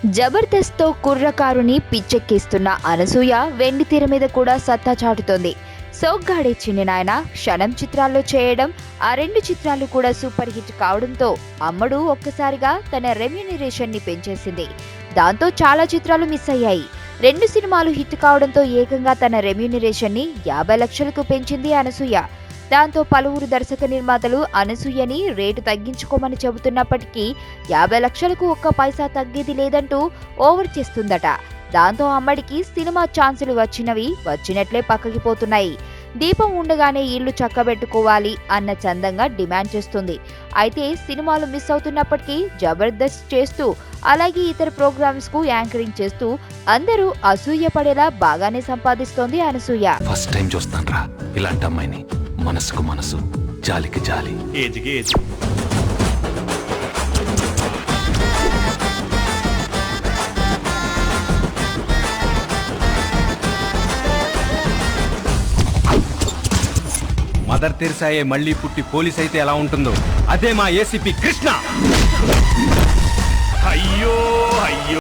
జబర్దస్త్తో కుర్రకారుని పిచ్చెక్కిస్తున్న అనసూయ వెండితెర మీద కూడా సత్తా చాటుతోంది. సోగ్గాడే చిన్ని నాయన, క్షణం చిత్రాల్లో చేయడం, ఆ 2 చిత్రాలు కూడా సూపర్ హిట్ కావడంతో అమ్మడు ఒక్కసారిగా తన రెమ్యూనరేషన్ ని పెంచేసింది. దాంతో చాలా చిత్రాలు మిస్ అయ్యాయి. 2 సినిమాలు హిట్ కావడంతో ఏకంగా తన రెమ్యూనరేషన్ ని 50 లక్షలకు పెంచింది అనసూయ. దాంతో పలువురు దర్శక నిర్మాతలు అనసూయని రేటు తగ్గించుకోమని చెబుతున్నప్పటికీ 50 లక్షలకు ఒక్క పైసా తగ్గేది లేదంటూ ఓవర్ చేస్తుందట. దాంతో అమ్మడికి సినిమా ఛాన్సులు వచ్చినట్లే పక్కకి పోతున్నాయి. దీపం ఉండగానే ఇల్లు చక్కబెట్టుకోవాలి అన్న చందంగా డిమాండ్ చేస్తుంది. అయితే సినిమాలు మిస్ అవుతున్నప్పటికీ జబర్దస్త్ చేస్తూ అలాగే ఇతర ప్రోగ్రామ్స్ కు యాంకరింగ్ చేస్తూ అందరూ అసూయ పడేలా బాగానే సంపాదిస్తోంది అనసూయ. ఫస్ట్ టైం చూస్తాన్రా ఇలాంటి అమ్మాయిని. మనసుకు మనసు, జాలికి జాలి. ఏజ్కి ఏజ్. మదర్ తెరిసాయే మళ్ళీ పుట్టి పోలీస్ అయితే ఎలా ఉంటుందో అదే మా ఏసీపీ కృష్ణ. అయ్యో అయ్యో.